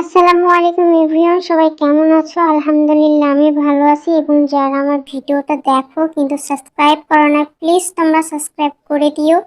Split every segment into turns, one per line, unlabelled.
আসসালামু আলাইকুম এভরিওয়ান, সবাই কেমন আছো? আলহামদুলিল্লাহ আমি ভালো আছি। এবং যারা আমার ভিডিওটা দেখো কিন্তু সাবস্ক্রাইব করো না, প্লিজ তোমরা সাবস্ক্রাইব করে দিও।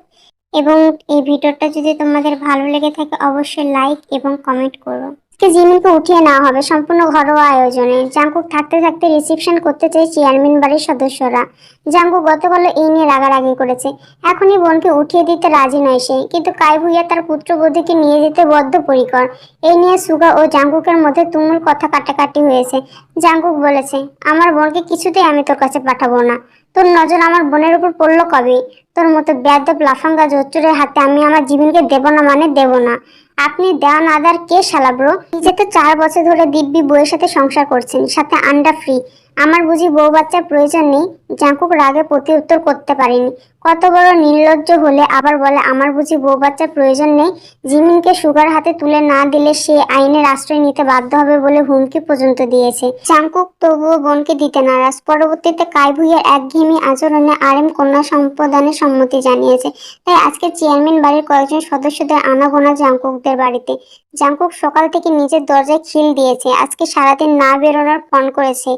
এবং এই ভিডিওটা যদি তোমাদের ভালো লেগে থাকে অবশ্যই লাইক এবং কমেন্ট করো। আজকে জিমিনকে উঠিয়ে নেওয়া হবে সম্পূর্ণ ঘরোয়া আয়োজনে। জাংকুক থাকতে থাকতে রিসেপশন করতে চাই চেয়ারম্যান বাড়ির সদস্যরা। জাংকুক গতকাল এই নিয়ে রাগারাগি করেছে, এখনই বোনকে উঠিয়ে দিতে রাজি নয় সে, কিন্তু কাই ভুইয়া তার পুত্রবধূকে নিয়ে যেতে বদ্ধপরিকর। এই নিয়ে সুগা ও জাংকুকের মধ্যে তুমুল কথা কাটাকাটি হয়েছে। জাংকুক বলেছে, আমার বোনকে কিছুতেই আমি তোর কাছে পাঠাবো না। তোর নজর আমার বোনের উপর পড়লো কবে? তোর মতো বেয়াদব লাফাঙ্গা জোচ্চুরের হাতে আমি আমার জীবনকে দেব না মানে দেব না। আপনি দেওয়ান আদার কে শালা ব্রো? নিজে তো 4 বছর ধরে দিব্যি বউয়ের সাথে সংসার করছেন, সাথে আন্ডা ফ্রি। আমার বুঝি বউ বাচ্চার প্রয়োজন নেই? জাংকুক রাগে প্রতি উত্তর করতে পারেনি। কত বড় নির্লজ্জ হলে আবার বলে আমার বুঝি বউ বাচ্চার প্রয়োজন নেই। জিমিনকে সুগার হাতে তুলে না দিলে সে আইনের আশ্রয় নিতে বাধ্য হবে বলে হুমকি পর্যন্ত দিয়েছে। জাংকুক তবুও বোনকে দিতে নারাজ। পরবর্তীতে কাই ভুইয়ার একঘেয়েমি আচরণে আরএম কন্যা সম্প্রদানে সম্মতি জানিয়েছে। তাই আজকে চেয়ারম্যান বাড়ির কয়েকজন সদস্যদের আনাগোনা জাংকুকদের বাড়িতে। জাংকুক সকাল থেকে নিজের দরজায় খিল দিয়েছে, আজকে সারাদিন না বেরোনোর ফোন করেছে।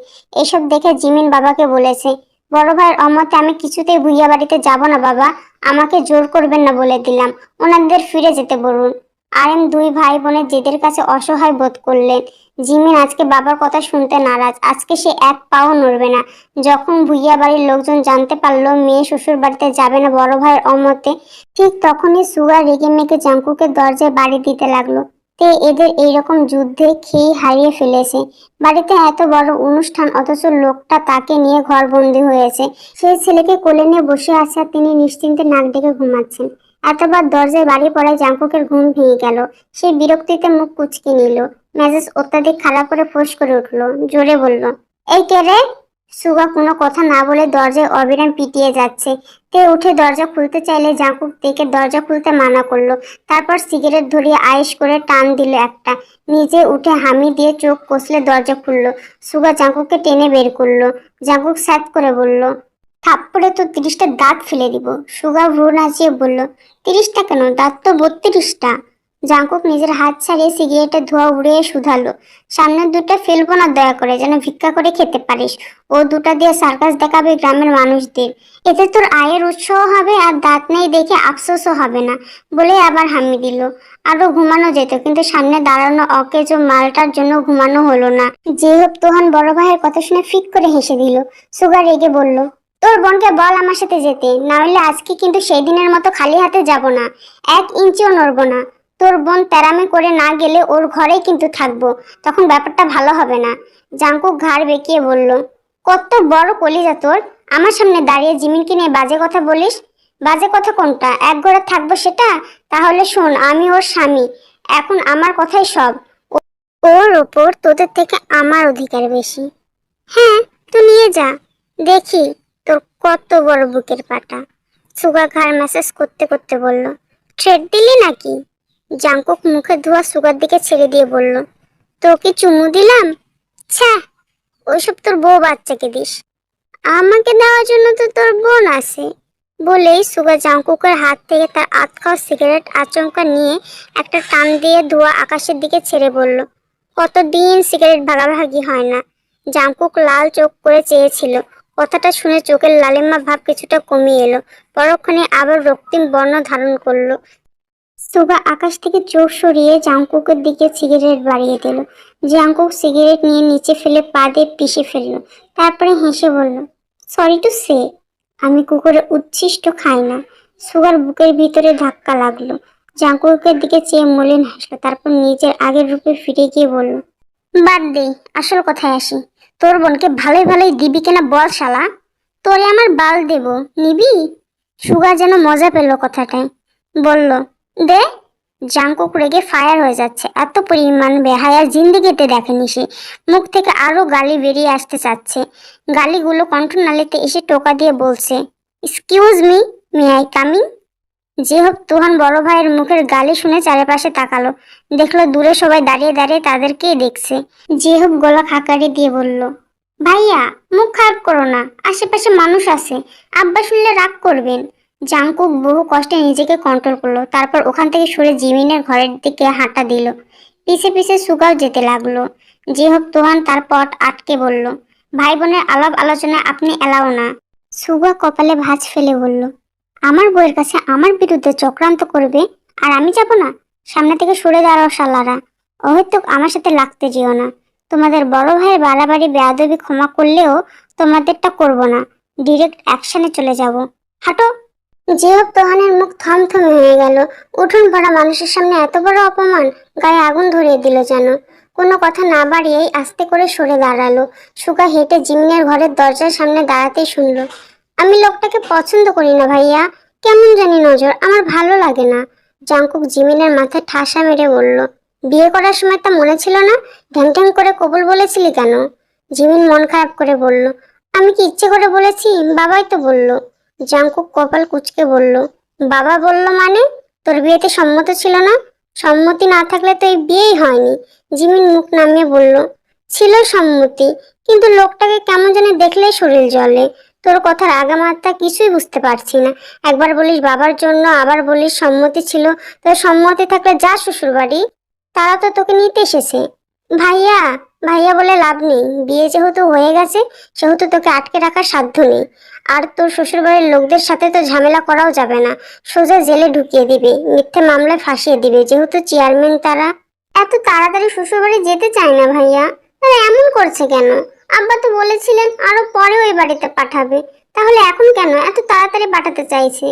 এসব দেখে জিমিন বাবাকে বলেছে, বড় ভাইয়ের অমতে আমি কিছুতেই ভুইয়া বাড়িতে যাব না বাবা, আমাকে জোর করবেন না বলে দিলাম, ওনাদের ফিরে যেতে বলুন। আরএম দুই ভাই বোনের জেদের কাছে অসহায় বোধ করলেন। জিমিন আজকে বাবার কথা শুনতে নারাজ, আজকে সে এক পাও নড়বে না। যখন ভুইয়া বাড়ির লোকজন জানতে পারলো মেয়ে শ্বশুর বাড়িতে যাবে না বড় ভাইয়ের অমতে, ঠিক তখনই সুগা রেগে মেগে জাংকুকের দরজায় বাড়ি দিতে লাগলো। তে এদের এইরকম যুদ্ধে খেয়ে হারিয়ে ফেলেছে। বাড়িতে এত বড় অনুষ্ঠান অথচ লোকটা তাকে নিয়ে ঘরবন্দি হয়েছে। সেই ছেলেকে কোলে নিয়ে বসে আছে আর তিনি নিশ্চিন্তে নাক ডেকে ঘুমাচ্ছেন। এতবার দরজায় বাড়ি পড়ায় জাংকুকের ঘুম ভেঙে গেল। সে বিরক্তিতে মুখ কুঁচকে নিল, মেজাজ অত্যাধিক খারাপ করে ফোঁস করে উঠলো, জোরে বলল, এই কে রে? সুগা কোনো কথা না বলে দরজায় অবিরাম পিটিয়ে যাচ্ছে। তে উঠে দরজা খুলতে চাইলে জাংকুক তেকে দরজা খুলতে মানা করলো। তারপর সিগারেট ধরিয়ে আয়েশ করে টান দিল একটা। নিজে উঠে হামি দিয়ে চোখ কষলে দরজা খুললো। সুগা জাংকুককে টেনে বের করলো। জাংকুক স্যাত করে বলল, থাপ্পড়ে তো 30টা দাঁত ফেলে দিব। সুগা ভ্রু নাচিয়ে বলল, 30টা কেন, দাঁত তো 32টা। জাংকুক নিজের হাত ছাড়িয়ে সিগারেটের ধোঁয়া উড়িয়ে শুধালো, সামনের দুটো ফেলবো না দয়া করে, যেন ভিক্ষা করে খেতে পারিস। ও দুটা দিয়ে সার্কাস দেখাবে গ্রামের মানুষদের, এতে তোর আয়ের উৎসও হবে আর দাঁত নেই দেখে আফসোসও হবে না বলে আবার হামি দিল। আরো ঘুমানো যেত, কিন্তু সামনে দাঁড়ানো অকেজো মালটার জন্য ঘুমানো হলো না। যে হোক তোহান বড় ভাইয়ের কথা শুনে ফিক করে হেসে দিল। সুগার রেগে বলল, তোর বোনকে বল আমার সাথে যেতে, না হলে আজকে কিন্তু সেই দিনের মতো খালি হাতে যাব না, 1 ইঞ্চিও নড়বো না। তোর বোন তেরামি করে না গেলে ওর ঘরেই কিন্তু থাকবো, তখন ব্যাপারটা ভালো হবে না। জাংকুক ঘাড় বেঁকিয়ে বলল, কত বড় কলিজা তোর, আমার সামনে দাঁড়িয়ে জিমিনকে নিয়ে বাজে কথা বলিস? বাজে কথা কোনটা? এক ঘরে থাকবো সেটা? তাহলে শোন, আমি ওর স্বামী, এখন আমার কথাই সব। ওর ওপর তোদের থেকে আমার অধিকার বেশি। হ্যাঁ, তো নিয়ে যা, দেখি তোর কত বড় বুকের পাটা। সুগা ঘাড় ম্যাসেজ করতে করতে বলল, থ্রেড দিলি নাকি? জাংকুক মুখে ধোয়া সুগার দিকে ছেড়ে দিয়ে বলল, তোকে চুমু দিলাম? ছ্যা, ওইসব তোর বউ বাচ্চাকে দিস, আমাকে দেওয়ার জন্য তো তোর বোন আছে। বলেই সুগা জাংকুকের হাত থেকে তার আতখাওয়া সিগারেট আচমকা নিয়ে একটা টান দিয়ে ধোয়া আকাশের দিকে ছেড়ে বলল, কতদিন সিগারেট ভাগাভাগি হয় না। জাংকুক লাল চোখ করে চেয়েছিল। কথাটা শুনে চোখের লালিমা ভাব কিছুটা কমিয়ে এলো, পরক্ষণে আবার রক্তিম বর্ণ ধারণ করলো। সুগা আকাশ থেকে চোখ সরিয়ে জাংকুকের দিকে সিগারেট বাড়িয়ে দিল। জাংকুক সিগারেট নিয়ে নিচে ফেলে পা দিয়ে পিষে ফেললো। তারপরে হেসে বলল, সরি টু সে, আমি কুকুরের উচ্ছিষ্ট খাই না। সুগার বুকের ভিতরে ধাক্কা লাগলো। জাংকুকের দিকে চেয়ে মলিন হাসলো, তারপর নিজের আগের রূপে ফিরে গিয়ে বলল, বাদ দে, আসল কথায় আসি। তোর বোনকে ভালোই ভালোই দিবি কিনা বল শালা, তোরে আমার বাল দেব, নিবি? সুগা যেন মজা পেল কথাটায়, বলল, দে। জাংকুক রেগে ফায়ার হয়ে যাচ্ছে, এত পরিমাণ বেহায়া জিন্দিগিতে দেখেনি সে। মুখ থেকে আরো গালি বেরিয়ে আসতে চাচ্ছে। গালিগুলো কণ্ঠনালীতে এসে টোকা দিয়ে বলছে, excuse me, may I coming? যে হোক তুহান বড় ভাইয়ের মুখের গালি শুনে চারিপাশে তাকালো, দেখলো দূরে সবাই দাঁড়িয়ে দাঁড়িয়ে তাদেরকেই দেখছে। যে হোক গলা খাকারি দিয়ে বলল, ভাইয়া মুখ খারাপ করো না, আশেপাশে মানুষ আছে, আব্বা শুনলে রাগ করবেন। জাংকুক বহু কষ্টে নিজেকে কন্ট্রোল করলো, তারপর ওখান থেকে সরে জিমিনের ঘরের দিকে হাঁটা দিল। পিছে পিছে সুগাও যেতে লাগলো। যে হোক তোহান তার পথ আটকে বলল, ভাই বোনের আলাপ আলোচনায় আপনি এলাও না। সুগা কপালে ভাঁজ ফেলে বলল, আমার বউয়ের কাছে আমার বিরুদ্ধে চক্রান্ত করবে আর আমি যাব না? সামনে থেকে সরে দাঁড়াও শালারা। অহেতুক আমার সাথে লাগতে যেও না। তোমাদের বড় ভাইয়ের বাড়াবাড়ি বেয়াদবি ক্ষমা করলেও তোমাদেরটা করব না। ডিরেক্ট অ্যাকশনে চলে যাব। হাঁটো। জিহব তোহানের মুখ থমথমে হয়ে গেল। উঠোন ভরা মানুষের সামনে এত বড় অপমান গায়ে আগুন ধরিয়ে দিল যেন। কোনো কথা না বাড়িয়েই আস্তে করে সরে দাঁড়ালো। সুগা হেঁটে জিমিনের ঘরের দরজার সামনে দাঁড়াতেই শুনল, আমি লোকটাকে পছন্দ করি না ভাইয়া, কেমন জানি নজর, আমার ভালো লাগে না। জাংকুক জিমিনের মাথায় ঠাসা মেরে বলল, বিয়ে করার সময় তা মনে ছিল না? ঢ্যাং ঢ্যাং করে কবুল বলেছিলি কেন? জিমিন মন খারাপ করে বলল, আমি কি ইচ্ছে করে বলেছি? বাবাই তো বলল। জাংকুক কপাল কুঁচকে বলল, বাবা বলল মানে? তোর বিয়েতে সম্মত ছিল না? সম্মতি না থাকলে তো এই বিয়েই হয়নি। জিমিন মুখ নামিয়ে বলল, ছিল সম্মতি, কিন্তু লোকটাকে কেমন জানি দেখলেই শরীর জ্বলে। তোর কথার আগামাথা কিছুই বুঝতে পারছি না। একবার বলিস বাবার জন্য, আবার বলিস সম্মতি ছিল। তোর সম্মতি থাকলে যা শ্বশুর বাড়ি, তারা তো তোকে নিতে এসেছে। ভাইয়া, ভাইয়া বলে লাভ নেই। বিয়ে যেহেতু হয়ে গেছে সেহেতু তোকে আটকে রাখার সাধ্য নেই। আর তোর শ্বশুরবাড়ির লোকদের সাথে তো ঝামেলা করাও যাবে না। সোজা জেলে ঢুকিয়ে দিবে, মিথ্যে মামলায় ফাঁসিয়ে দিবে, যেহেতু চেয়ারম্যান তারা। এত তাড়াতাড়ি শ্বশুরবাড়ি যেতে চায় না ভাইয়া। তারা এমন করছে কেন? আব্বা তো বলেছিলেন আরো পরে ওই বাড়িতে পাঠাবে। তাহলে এখন কেন এত তাড়াতাড়ি পাঠাতে চাইছে?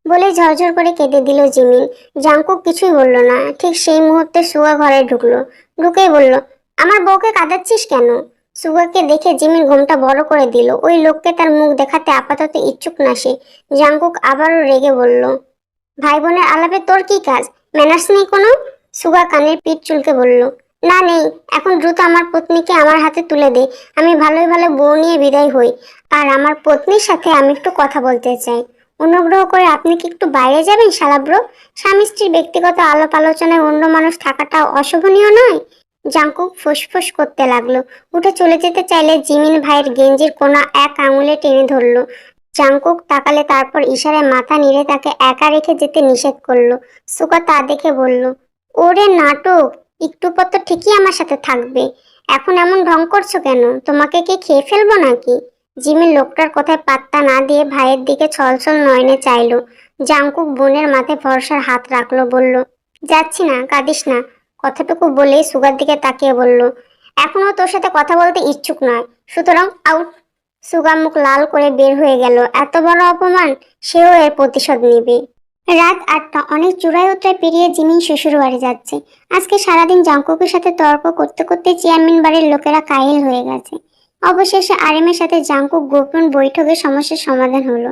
বলে ঝরঝর করে কেঁদে দিল জিমিন। জাংকুক কিছুই বলল না। ঠিক সেই মুহূর্তে সুগা ঘরে ঢুকলো। ঢুকেই বলল, আমার বউকে কাঁদাচ্ছিস কেন? সুগাকে দেখে জিমিন ঘুমটা বড় করে দিল। ওই লোককে তার মুখ দেখাতে আপাতত ইচ্ছুক না সে। জাংকুক আবারও রেগে বলল, ভাই বোনের আলাপে তোর কি কাজ? ম্যানার্স নেই কোনো? সুগা কানের পিঠ চুলকে বলল, না নেই। এখন দ্রুত আমার পত্নীকে আমার হাতে তুলে দে। আমি ভালোই ভালো বউ নিয়ে বিদায় হই। আর আমার পত্নীর সাথে আমি একটু কথা বলতে চাই। অনুগ্রহ করে আপনি কি একটু বাইরে যাবেন শালাব্রো? স্বামী স্ত্রীর ব্যক্তিগত আলাপ আলোচনায় অন্য মানুষ থাকাটা অশোভনীয় নয়। জাংকুক ফুসফুস করতে লাগলো। উঠে চলে যেতে চাইলে জিমিন ভাইয়ের গেঞ্জির কোনা এক আঙুলে টেনে ধরলো। জাংকুক তাকালে, তারপর ইশারায় মাথা নেড়ে তাকে একা রেখে যেতে নিষেধ করলো। সুকা তা দেখে বলল, ওরে নাটক, একটু পর তো ঠিকই আমার সাথে থাকবে। এখন এমন ঢং করছো কেন? তোমাকে কি খেয়ে ফেলবো নাকি? জিমিন লোকটার কথায় পাত্তা না দিয়ে ভাইয়ের দিকে ছলছল নয়নে চাইলো। জাংকুক বোনের মাথায় ভরসার হাত রাখলো, বলল, যাচ্ছি না, কাঁদিস না। কথাটুকু বলেই সুগার দিকে তাকিয়ে বলল, এখনো তোর সাথে কথা বলতে ইচ্ছুক নয়, সুতরাং আউট। সুগা মুখ লাল করে বের হয়ে গেল। এত বড় অপমান, সেও এর প্রতিশোধ নিবে। রাত 8টা। অনেক চূড়ায় উতরায় পেরিয়ে জিমিন শ্বশুর বাড়ি যাচ্ছে। আজকে সারাদিন জাংকুকের সাথে তর্ক করতে করতে চেয়ারম্যান বাড়ির লোকেরা কাহিল হয়ে গেছে। অবশেষে আরিমের সাথে জাংকুক গোপন বৈঠকে সমস্যার সমাধান হলো।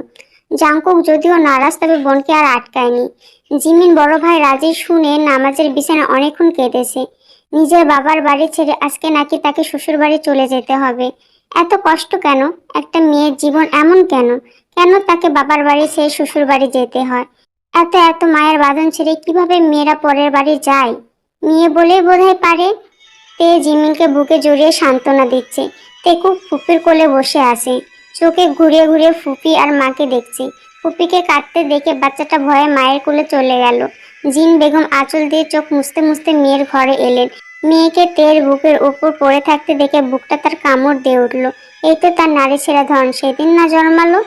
জাংকুক যদিও নারাজ, তবে বোনকে আর আটকায়নি। জিমিন বড় ভাই রাজি শুনে নামাজের বিছানা অনেকক্ষণ কেঁদেছে। নিজের বাবার বাড়ি ছেড়ে আজকে নাকি তাকে শ্বশুর বাড়ি চলে যেতে হবে। এত কষ্ট কেন? একটা মেয়ের জীবন এমন কেন? কেন তাকে বাবার বাড়ি ছেড়ে শ্বশুর বাড়ি যেতে হয়? এত এত মায়ের বাঁধন ছেড়ে কিভাবে মেয়েরা পরের বাড়ি যায়? মেয়ে বলেই বোধহয় পারে। তে জিমিনকে বুকে জড়িয়ে সান্ত্বনা দিচ্ছে। তেকু ফুপির কোলে বসে আছে। চোখে ঘুরিয়ে ঘুরিয়ে ফুপি আর মাকে দেখছে। ফুপিকে কাঁদতে দেখে বাচ্চাটা ভয়ে মায়ের কোলে চলে গেল। জিন বেগম আঁচল দিয়ে চোখ মুছতে মুছতে মেয়ের ঘরে এলেন। মেয়েকে তের বুকের উপর পড়ে থাকতে দেখে বুকটা তার কামড় দিয়ে উঠল। এই তো তার নারী ছেড়া ধন, সেদিন না জন্মালো?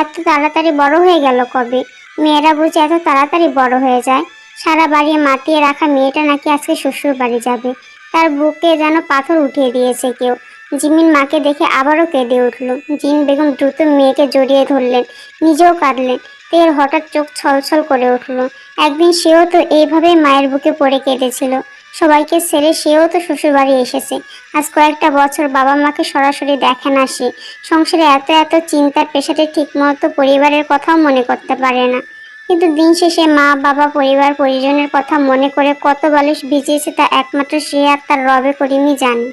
এত তাড়াতাড়ি বড় হয়ে গেল কবে? মেয়েরা বুঝে এত তাড়াতাড়ি বড় হয়ে যায়? সারা বাড়ি মাতিয়ে রাখা মেয়েটা নাকি আজকে শ্বশুর বাড়ি যাবে। তার বুকে যেন পাথর উঠিয়ে দিয়েছে কেউ। জিমিন মাকে দেখে আবারও কেঁদে উঠল। জিন বেগম দ্রুত মেয়েকে জড়িয়ে ধরলেন, নিজেও কাঁদলেন। তের হঠাৎ চোখ ছলছল করে উঠল। একদিন সেও তো এইভাবেই মায়ের বুকে পড়ে কেঁদেছিল। সবাইকে ছেড়ে সেও তো শ্বশুর বাড়ি এসেছে। আজ কয়েকটা বছর বাবা মাকে সরাসরি দেখে না সে। সংসারে এত এত চিন্তার পেশাতে ঠিকমতো পরিবারের কথাও মনে করতে পারে না। কিন্তু দিন শেষে মা বাবা পরিবার পরিজনের কথা মনে করে কত বালিশ ভিজিয়েছে তা একমাত্র সে আর তার রবে করিমই জানে।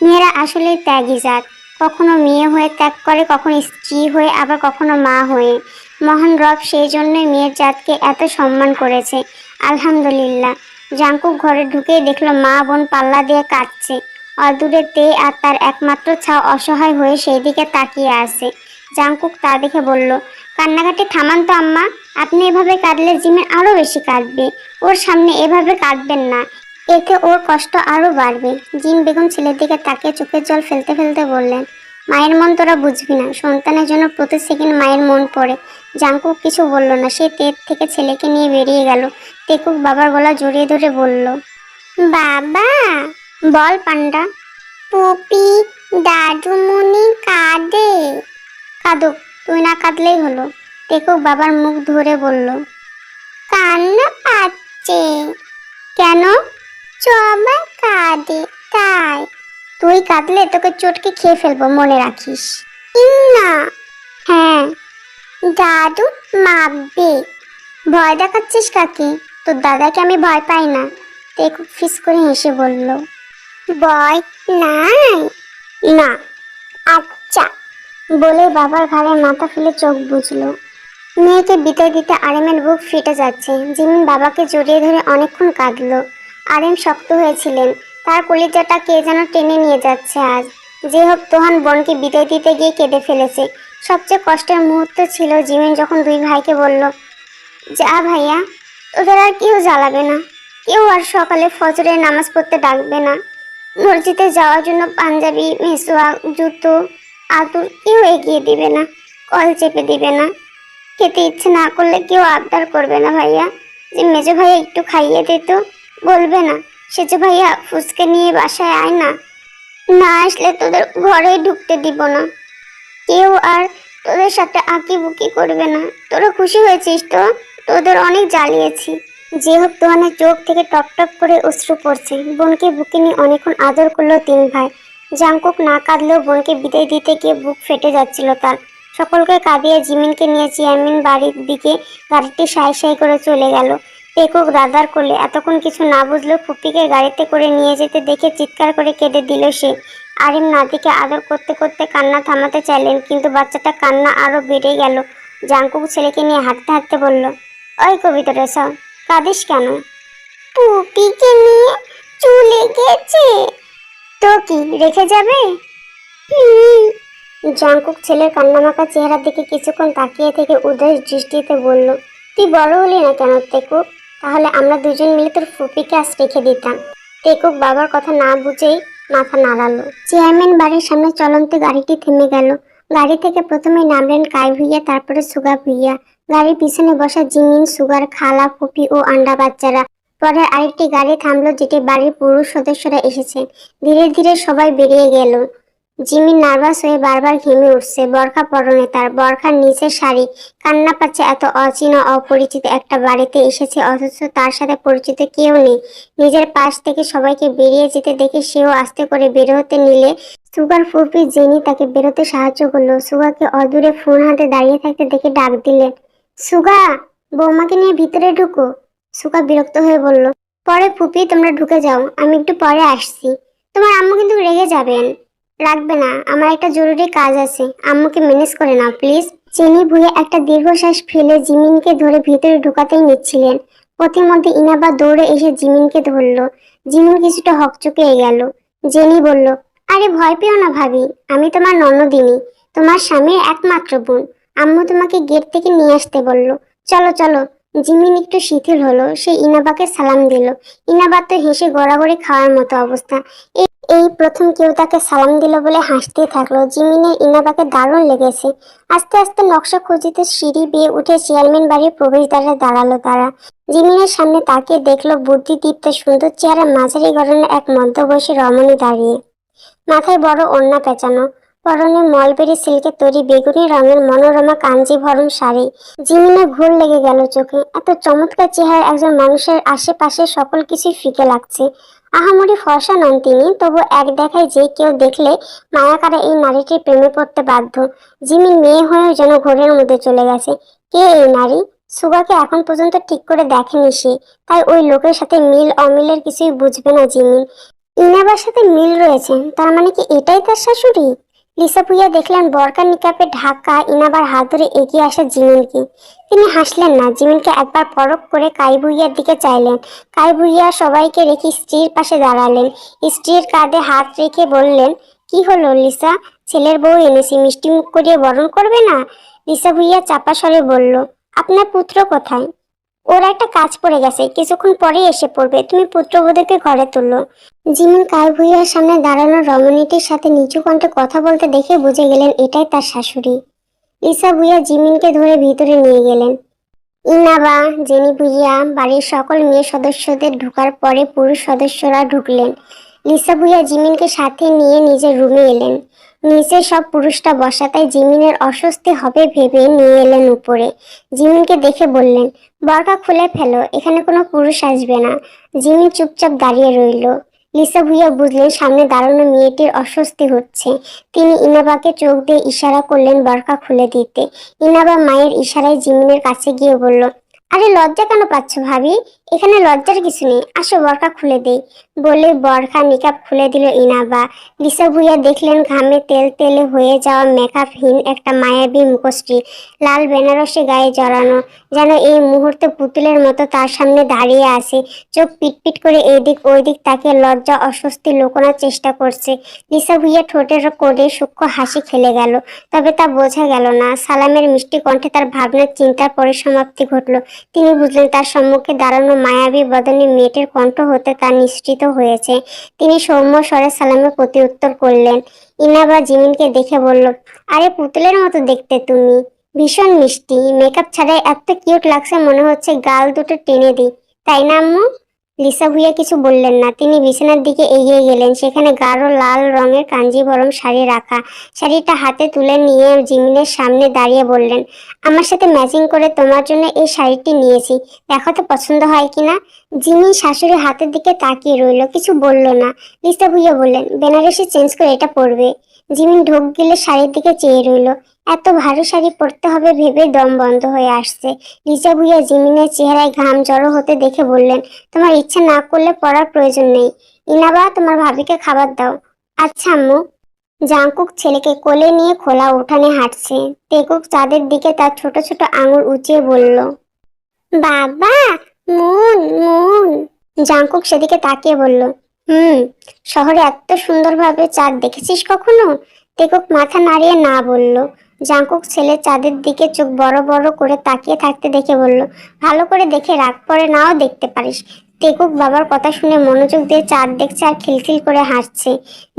মেয়েরা আসলে ত্যাগী জাত। কখনো মেয়ে হয়ে ত্যাগ করে, কখনো স্ত্রী হয়ে, আবার কখনো মা হয়ে। মহান রব সেই জন্যই মেয়ের জাতকে এত সম্মান করেছে। আলহামদুলিল্লাহ। জাংকুক ঘরে ঢুকেই দেখলো মা বোন পাল্লা দিয়ে কাঁদছে। অদূরে তে আর তার একমাত্র ছাও অসহায় হয়ে সেই দিকে তাকিয়ে আছে। জাংকুক তা দেখে বলল, কান্নাকাটি থামান তো আম্মা। আপনি এভাবে কাঁদলে জিমিন আরো বেশি কাঁদবে। ওর সামনে এভাবে কাঁদবেন না। এতে ওর কষ্ট আরো বাড়বে। জিন বেগম ছেলের দিকে তাকিয়ে চোখের জল ফেলতে ফেলতে বললেন, মায়ের মন তোরা বুঝবি না, সন্তানের জন্য প্রতি সেকেন্ড মায়ের মন পড়ে। জাংকুক কিছু বলল না, সে তের থেকে ছেলেকে নিয়ে বেরিয়ে গেল। তেকুক বাবার গলা জড়িয়ে ধরে বলল, বাবা। বল পান্ডা। পুপি দাদুমণি কাঁদে। কাঁদুক, তুই না কাঁদলেই হলো। তেকুক বাবার মুখ ধরে বলল, কান্না পাচ্ছে। কেন? সবাই কাঁদে তাই। তুই কাঁদলে তোকে চটকে খেয়ে ফেলবো, মনে রাখিস। না। হ্যাঁ, দাদু মারবে। ভয় দেখাচ্ছিস কাকে? তোর দাদাকে আমি ভয় পাই না। তেকুক ফিস করে হেসে বলল, ভয় নাই। না। আচ্ছা। বলে বাবার ঘাড়ে মাথা ফেলে চোখ বুঝলো। মেয়েকে বিদায় দিতে আরেমের বুক ফেটে যাচ্ছে। জিমিন বাবাকে জড়িয়ে ধরে অনেকক্ষণ কাঁদলো। আরেম শক্ত হয়েছিলেন, তার কলিজাটা কে যেন টেনে নিয়ে যাচ্ছে আজ। যে হোক তোহান বোনকে বিদায় দিতে গিয়ে কেঁদে ফেলেছে। সবচেয়ে কষ্টের মুহূর্ত ছিল জিমিন যখন দুই ভাইকে বলল, যা ভাইয়া, তোদের আর কেউ জ্বালাবে না, কেউ আর সকালে ফজরের নামাজ পড়তে ডাকবে না, মসজিদে যাওয়ার জন্য পাঞ্জাবি, মেসোয়া, জুতো, আতুর কেউ এগিয়ে দিবে না, কল চেপে দিবে না, খেতে ইচ্ছে না করলে কেউ আবদার করবে না ভাইয়া যে মেজো ভাইয়া একটু খাইয়ে দিত, বলবে না সেজো ভাইয়া ফুচকা নিয়ে বাসায় আয় না, না আসলে তোদের ঘরেই ঢুকতে দিব না, কেউ আর তোদের সাথে আঁকিবুকি করবে না। তোরা খুশি হয়েছিস তো? তোদের অনেক জ্বালিয়েছি। যে হোক তোহানের চোখ থেকে টপ টপ করে অশ্রু পড়ছে। বোনকে বুকে নিয়ে অনেকক্ষণ আদর করলো তিন ভাই। জাংকুক না কাঁদলেও বোনকে বিদায় দিতে গিয়ে বুক ফেটে যাচ্ছিল তার। সকলকে কাঁদিয়ে জিমিনকে নিয়ে চেয়ারম্যান বাড়ির দিকে গাড়িটি সাই সাই করে চলে গেল। পেকুক দাদার কোলে। এতক্ষণ কিছু না বুঝলেও ফুপিকে গাড়িতে করে নিয়ে যেতে দেখে চিৎকার করে কেঁদে দিল সে। আরিম নাতিকে আদর করতে করতে কান্না থামাতে চাইলেন, কিন্তু বাচ্চাটা কান্না আরো বেড়ে গেল। জাংকুক ছেলেকে নিয়ে হাঁটতে হাঁটতে বলল, ওই কবিতা রেসা, কাঁদিস কেন? পুপিকে নিয়ে চলে গেছে। তো কি রেখে যাবে? জাংকুক ছেলের কান্নামাখা চেহারার দিকে কিছুক্ষণ তাকিয়ে থেকে উদাস দৃষ্টিতে বলল, তুই বড় হলি না কেন তেকুক? তাহলে আমরা দুজন মিলে তোর ফুপিকে আজ রেখে দিতাম। তেকুক বাবার কথা না বুঝেই মাথা নাড়ালো। চেয়ারম্যান বাড়ির সামনে চলন্ত গাড়িটি থেমে গেল। গাড়ি থেকে প্রথমে নামলেন কাই ভুইয়া, তারপরে সুগা ভুইয়া। গাড়ির পিছনে বসা জিমিন, সুগার, খালা, ফুপি ও আন্ডা বাচ্চারা। পরে আরেকটি গাড়ি থামলো, যেটি বাড়ির পুরুষ সদস্যরা এসেছেন। ধীরে ধীরে সবাই বেরিয়ে গেল। জিমিন নার্ভাস হয়ে বারবার ঘেমে উঠছে। বরখা পরনে তার, বরখার নিচে শাড়ি। কান্না পাচ্ছে। এত অচেনা অপরিচিত একটা বাড়িতে এসেছে, অথচ তার সাথে পরিচিত কেউ নেই। নিজের পাশ থেকে সবাইকে বেরিয়ে যেতে দেখে সেও আস্তে করে বের হতে নিলে সুগার ফুপি জেনি তাকে বেরোতে সাহায্য করলো। সুগাকে অদূরে ফোন হাতে দাঁড়িয়ে থাকতে দেখে ডাক দিলেন, সুগা, বৌমাকে নিয়ে ভিতরে ঢুকো। সুগা বিরক্ত হয়ে বলল, পরে ফুপি তোমরা ঢুকে যাও, আমি একটু পরে আসছি। তোমার আম্মু কিন্তু রেগে যাবেন। রাখবে না, আমার একটা জরুরি কাজ আছে, আম্মুকে ম্যানেজ করে নাও প্লিজ। চেনি ভুঁয়ে একটা দীর্ঘশ্বাস ফেলে জিমিনকে ধরে ভিতরে ঢুকাতেই নিচ্ছিলেন। পথিমধ্যে ইনাবা দৌড়ে এসে জিমিনকে ধরলো। জিমিন কিছুটা হকচকিয়ে গেল। জেনি বলল, আরে ভয় পেও না ভাবি, আমি তোমার ননদিনী, তোমার স্বামীর একমাত্র বোন। আম্মু তোমাকে গেট থেকে নিয়ে আসতে বলল। চলো চলো। জিমিন একটু শিথিল হলো। সে ইনাবাকে সালাম দিল। ইনাবা তো হেসে গড়াগড়ি খাওয়ার মতো অবস্থা। এই প্রথম কেউ তাকে সালাম দিল বলে হাসতে থাকলো। জিমিনের ইনাবাকে দারুণ লেগেছে। আস্তে আস্তে নকশা খচিত সিঁড়ি বেয়ে উঠে চেয়ারম্যান বাড়ির প্রবেশদ্বারে দাঁড়ালো তারা। জিমিনের সামনে তাকিয়ে দেখলো বুদ্ধিদীপ্ত সুন্দর চেহারা মাঝারি গড়নের এক মধ্যবয়সী রমণী দাঁড়িয়ে। মাথায় বড় ওড়না পেঁচানো, পরনে মলবেরি সিল্কের তৈরি বেগুনি রঙের মনোরমা কাঞ্জিভরম শাড়ি। জিমিনের ঘোর লেগে গেল চোখে। এত চমৎকার চেহারা একজন মানুষের আশেপাশে সকল কিছুই ফিকে লাগছে। আহামরি ফর্সা নন তিনি, তবু এক দেখায় যে কেউ দেখলে মায়াকারা এই নারীটির প্রেমে পড়তে বাধ্য। জিমিন মেয়ে হয়েও যেন ঘোরের মধ্যে চলে গেছে। কে এই নারী? সুগাকে এখন পর্যন্ত ঠিক করে দেখেনি সে, তাই ওই লোকের সাথে মিল অমিলের কিছুই বুঝবে না জিমিন। ইনাবার সাথে মিল রয়েছে, তার মানে কি এটাই তার শাশুড়ি? লিসা ভুইয়া দেখলেন বরকা নিকাপে ঢাকা ইনাবার হাত ধরে এগিয়ে আসা জিমিনকে। তিনি হাসলেন না, জিমিনকে একবার পরখ করে কাই ভুইয়ার দিকে চাইলেন। কাই ভুইয়া সবাইকে রেখে স্ত্রীর পাশে দাঁড়ালেন। স্ত্রীর কাঁধে হাত রেখে বললেন, কি হলো লিসা, ছেলের বউ এনেছি, মিষ্টি মুখ করিয়ে বরণ করবে না? লিসা ভুইয়া চাপা স্বরে বলল, আপনার পুত্র কোথায়? ওর একটা কাজ পড়ে গেছে, কিছুক্ষণ পরেই এসে পড়বে, তুমি পুত্রবধূকে ঘরে তুলো। জিমিন কাল ভুইয়ার সামনে দাঁড়ানো রমণীটির সাথে নিচু কণ্ঠে কথা বলতে দেখে বুঝে গেলেন এটাই তার শাশুড়ি। লিসা ভুইয়া জিমিনকে ধরে ভিতরে নিয়ে গেলেন। ইনাবা, জেনি ভুইয়া বাড়ির সকল মেয়ে সদস্যদের ঢোকার পরে পুরুষ সদস্যরা ঢুকলেন। লিসা ভুইয়া জিমিনকে সাথে নিয়ে নিজের রুমে এলেন। নিচে সব পুরুষটা বসা, তাই জিমিনের অস্বস্তি হবে ভেবে নিয়ে এলেন উপরে। জিমিনকে দেখে বললেন, বরকা খুলে ফেলো, এখানে কোনো পুরুষ আসবে না। জিমিন চুপচাপ দাঁড়িয়ে রইল। লিসা ভুইয়া বুঝলেন সামনে দাঁড়ানো মেয়েটির অস্বস্তি হচ্ছে। তিনি ইনাবাকে চোখ দিয়ে ইশারা করলেন বরকা খুলে দিতে। ইনাবা মায়ের ইশারায় জিমিনের কাছে গিয়ে বলল, আরে লজ্জা কেন পাচ্ছ ভাবি? এখানে লজ্জার কিছু নেই, আসো বরকা খুলে দেই। বলে বরকা নিকাব খুলে দিল ইনাবা। লিসা ভুইয়া দেখলেন ঘামে তেল তেলে হয়ে যাওয়া মেকআপহীন একটা মায়াবী মুখশ্রী, লাল বেনারসি গায়ে জড়ানো, যেন এই মুহূর্তে পুতুলের মতো তার সামনে দাঁড়িয়ে আছে। চোখ পিটপিট করে এদিক ওইদিক তাকে লজ্জা অস্বস্তি লুকোনোর চেষ্টা করছে। লিসা ভুইয়া ঠোঁটের কোণে সূক্ষ্ম হাসি খেলে গেল, তবে তা বোঝা গেল না। সালামের মিষ্টি কণ্ঠে তার ভাবনার চিন্তার পরিসমাপ্তি ঘটল। তিনি বুঝলেন তার সম্মুখে দাঁড়ানো মায়াবী বদনী মেয়েটির কণ্ঠ হতে তা নিশ্চিত হয়েছে। তিনি সৌম্য স্বরে সালামের প্রতি উত্তর করলেন। ইনাবা জিমিনকে দেখে বলল, আরে পুতুলের মতো দেখতে তুমি, ভীষণ মিষ্টি, মেকআপ ছাড়াই এত কিউট লাগছে, মনে হচ্ছে গাল দুটো টেনে দিই, তাই না আম্মু? লিসা ভুইয়া কিছু বললেন না। তিনি বিছানার দিকে এগিয়ে গেলেন। সেখানে গাঢ় লাল রঙের কাঞ্জিভরম শাড়ি রাখা। শাড়িটা হাতে তুলে নিয়ে জিমিনের সামনে দাঁড়িয়ে বললেন, আমার সাথে ম্যাচিং করে তোমার জন্য এই শাড়িটি নিয়েছি, দেখো তো পছন্দ হয় কিনা। জিমিন শাশুড়ির হাতের দিকে তাকিয়ে রইল, কিছু বলল না। লিসা ভুইয়া বললেন, বেনারসি চেঞ্জ করে এটা পরবে। জিমিন ঢোক গেলে শাড়ির দিকে চেয়ে রইল। এত ভারী শাড়ি পরতে হবে ভেবে দম বন্ধ হয়ে আসছে। লিসা ভুইয়া জিমিনের চেহারায় ঘাম জড়ো হতে দেখে বললেন, তোমার ইচ্ছে না করলে পড়ার প্রয়োজন নেই। ইনাবা, তোমার ভাবিকে খাবার দাও। আচ্ছা আম্মু। জাংকুক ছেলেকে কোলে নিয়ে খোলা উঠানে হাঁটছে। তেকুক চাঁদের দিকে তার ছোট ছোট আঙুল উঁচিয়ে বলল, বাবা, মুন মুন। জাংকুক সেদিকে তাকিয়ে বলল, হুম। শহরে এত সুন্দরভাবে চাঁদ দেখেছিস কখনো? তেকুক মাথা নাড়িয়ে না বলল। জাংকুক ছেলে চাঁদের দিকে চোখ বড় বড় করে তাকিয়ে থাকতে দেখে বলল, ভালো করে দেখে রাখ, পরে নাও দেখতে পারিস। তেকুক বাবার কথা শুনে মনোযোগ দিয়ে চাঁদ দেখছে আর খিলখিল করে হাসছে।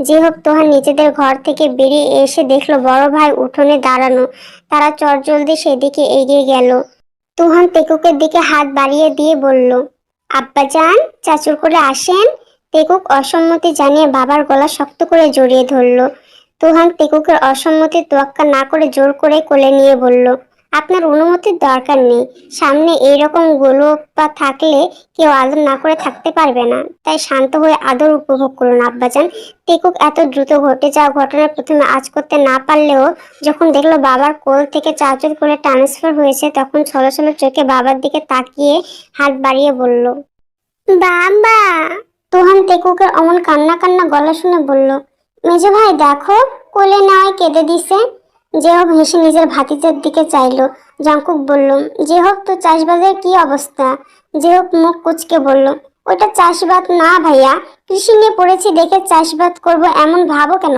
যে হোক, তোহার নিজেদের ঘর থেকে বেরিয়ে এসে দেখলো বড় ভাই উঠোনে দাঁড়ানো। তারা চটজলদি সেদিকে এগিয়ে গেল। তুহান তেকুকের দিকে হাত বাড়িয়ে দিয়ে বলল, আব্বাজান, চাচুর করে আসেন। তেকুক অসম্মতি জানিয়ে বাবার গলা শক্ত করে জড়িয়ে ধরল। তুহান তেকুকের অসম্মতি তোয়াক্কা না করে জোর করে কোলে নিয়ে বলল, আপনার অনুমতির দরকার নেই। সামনে এইরকম গোলপা থাকলে কেউ আদর না করে থাকতে পারবে না, তাই শান্ত হয়ে আদর উপভোগ করুন আব্বাজান। তেকুক এত দ্রুত ঘটে যাওয়া ঘটনা প্রথমে আজ করতে না পারলেও যখন দেখলো বাবার কোল থেকে চাচুর কোলে ট্রান্সফার হয়েছে, তখন ছলছল চোখে বাবার দিকে তাকিয়ে হাত বাড়িয়ে বলল, বাবা। তুহান তেকুকের অমন কান্না কান্না গলা শুনে বলল, মেজো ভাই দেখো, কোলে নেওয়ায় কেঁদে দিছে। যে হোক হেসে নিজের ভাতিজার দিকে চাইলো। জাংকুক বলল, যে হোক, তো চাষবাসের কি অবস্থা? যে হোক মুখ কুচকে বলল, ওটা চাষবাদ না ভাইয়া, কৃষি নিয়ে পড়েছি দেখে চাষবাদ করব এমন ভাবো কেন?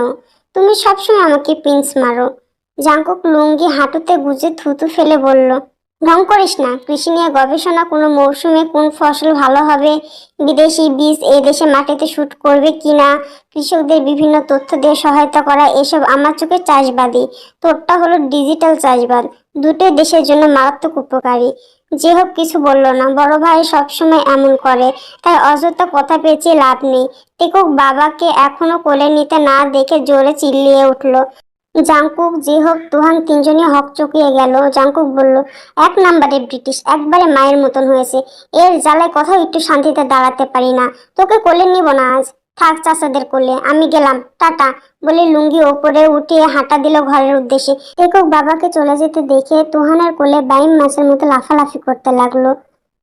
তুমি সবসময় আমাকে পিঞ্চ মারো। জাংকুক লুঙ্গি হাঁটুতে গুজে থুতু ফেলে বলল, ঢং করিস না। কৃষি নিয়ে গবেষণা, কোনো মৌসুমে কোন ফসল ভালো হবে, বিদেশি বীজ এ দেশে মাটিতে শুট করবে কিনা, কৃষকদের বিভিন্ন তথ্য দিয়ে সহায়তা করা, এসব আমার চোখে চাষবাদই। তোরটা হলো ডিজিটাল চাষবাদ, দুটোই দেশের জন্য মারাত্মক উপকারী। যে হোক কিছু বলল না। বড় ভাই সবসময় এমন করে, তাই অযথা কথা পেঁচিয়ে লাভ নেই। টেকুক বাবাকে এখনো কোলে নিতে না দেখে জোরে চিল্লিয়ে উঠল। জাংকুক, যে হোক, তুহান তিনজনই হক চকিয়ে গেল। জাংকুক বলল, এক নম্বরে ব্রিটিশ, একবারে মায়ের মতন হয়েছে। এর জ্বালায় কোথাও একটু শান্তিতে দাঁড়াতে পারি না। তোকে কোলে নিব না আজ, থাক চাচাদের কোলে, আমি গেলাম, টাটা। বলে লুঙ্গি ওপরে উঠিয়ে হাঁটা দিল ঘরের উদ্দেশ্যে। টেকুক বাবাকে চলে যেতে দেখে তুহানের কোলে বাইম মাছের মতো লাফালাফি করতে লাগলো।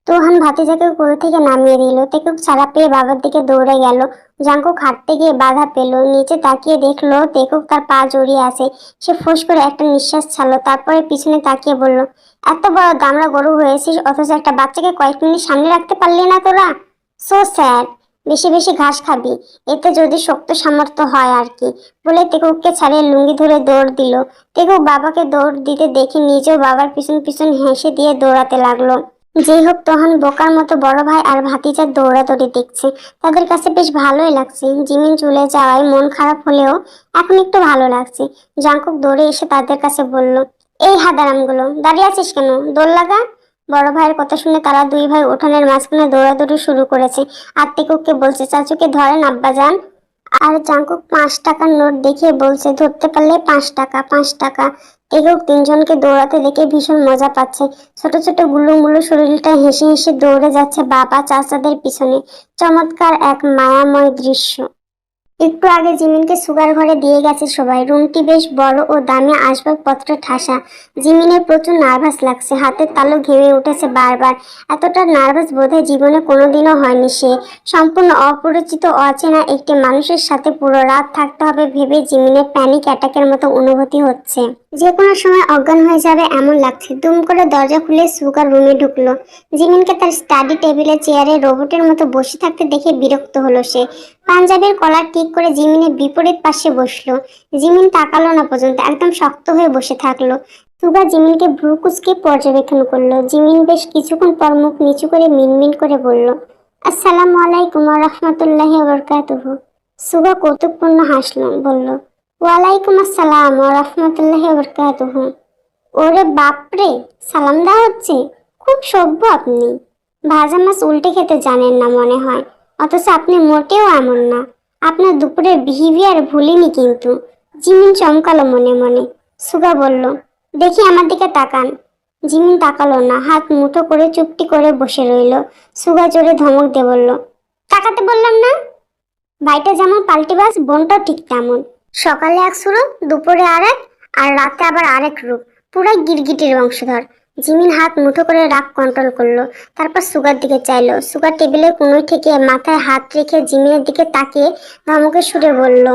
তুহান ভাতিজাকে কোল থেকে নামিয়ে দিল। টেকুক ছাড়া পেয়ে বাবার দিকে দৌড়ে গেল। জাংকুক হাঁটতে গিয়ে বাধা পেল। নিচে তাকিয়ে দেখলো টেকুক তার পা জড়িয়ে আছে। সে ফোঁস করে একটা নিঃশ্বাস ছাড়লো, তারপরে পিছনে তাকিয়ে বলল, এত বড় দামড়া গরু হয়েছিস, অথচ একটা বাচ্চাকে কয়েক মিনিট সামনে রাখতে পারলি না তোরা? So sad. বেশি বেশি ঘাস খাবি, এতে যদি শক্ত সামর্থ্য হয় আর কি। বলে টেকুককে ছাড়িয়ে লুঙ্গি ধরে দৌড় দিল। টেকুক বাবাকে দৌড় দিতে দেখে নিজেও বাবার পিছন পিছন হেসে দিয়ে দৌড়াতে লাগলো। যেই হোক তখন বোকার মতো বড় ভাই আর ভাতিজার দৌড়াদৌড়ি দেখছে। তাদের কাছে বেশ ভালোই লাগছে। জিমিন চলে যাওয়ায় মন খারাপ হলেও এখন একটু ভালো লাগছে। জাঙ্কুক দৌড়ে এসে তাদের কাছে বলল, এই হাদারামগুলো দাঁড়িয়ে আছিস কেন, দৌড় লাগা। বড় ভাইয়ের কথা শুনে তারা দুই ভাই উঠানের মাঝখানে দৌড়াদৌড়ি শুরু করেছে। আত্মিকুককে বলছে, চাচুকে ধরেন আব্বাজান। আর জাঙ্কুক 5 টাকার নোট দেখিয়ে বলছে, ধরতে পারলে 5 টাকা, 5 টাকা। এগুক তিনজনকে দৌড়াতে দেখে ভীষণ মজা পাচ্ছে। ছোট ছোট গুলুমুলু শরীরটা হেসে হেসে দৌড়ে যাচ্ছে বাবা চাচাদের পিছনে। চমৎকার এক মায়াময় দৃশ্য। একটু আগে জিমিনকে সুগার ঘরে দিয়ে গেছে সবাই। রুমটি বেশ বড় ও দামি আসবাবপত্রে ঠাসা। জিমিনের প্রচুর নার্ভাস লাগছে, হাতের তালু ঘেমে উঠেছে বারবার। এতটা নার্ভাস বোধহয় জীবনে কোনোদিনও হয়নি সে। সম্পূর্ণ অপরিচিত অচেনা একটি মানুষের সাথে পুরো রাত থাকতে হবে ভেবে জিমিনের প্যানিক অ্যাটাকের মতো অনুভূতি হচ্ছে। যে কোনো সময় অজ্ঞান হয়ে যাবে এমন লাগছে। দুম করে দরজা খুলে সুগার রুমে ঢুকলো। জিমিনকে তার স্টাডি টেবিলে চেয়ারে রোবটের মতো বসে থাকতে দেখে বিরক্ত হলো সে। পাঞ্জাবের কলার ঠিক করে জিমিনের বিপরীত পাশে বসলো। জিমিন তাকালো না পর্যন্ত, একদম শক্ত হয়ে বসে থাকলো। সুগা জিমিনকে ভ্রু কুঁচকে পর্যবেক্ষণ করলো। জিমিন বেশ কিছুক্ষণ পর মুখ নিচু করে মিনমিন করে বলল, আসসালামু আলাইকুম ওয়া রাহমাতুল্লাহি ওয়া বারাকাতুহু। সুগা কৌতুকপূর্ণ হাসলো, বলল, ওয়ালাইকুম আসসালাম ওয়া রাহমাতুল্লাহি ওয়া বারাকাতুহু। ওরে বাপরে, সালাম দেওয়া হচ্ছে। খুব সভ্য আপনি। ভাজা মাছ উল্টে খেতে জানেন না মনে হয়, অথচ আপনি মোটেও এমন না। আপনার দুপুরের বিহেভিয়ার ভুলিনি কিন্তু। জিমিন চমকালো মনে মনে। সুগা বলল, দেখি আমার দিকে তাকান। জিমিন তাকালো না, হাত মুঠো করে চুপটি করে বসে রইল। সুগা জোরে ধমক দিয়ে বলল, তাকাতে বললাম না। ভাইটা যেমন পাল্টিবাজ, বোনটাও ঠিক তেমন। সকালে এক সুরত, দুপুরে আরেক, আর রাতে আবার আরেক রূপ। পুরাই গিরগিটির বংশধর। জিমিন হাত মুঠো করে রাগ কন্ট্রোল করলো। তারপর সুগার দিকে চাইলো। সুগার টেবিলের কোনোই থেকে মাথায় হাত রেখে জিমিনের দিকে তাকিয়ে ধমকের সুরে বলল,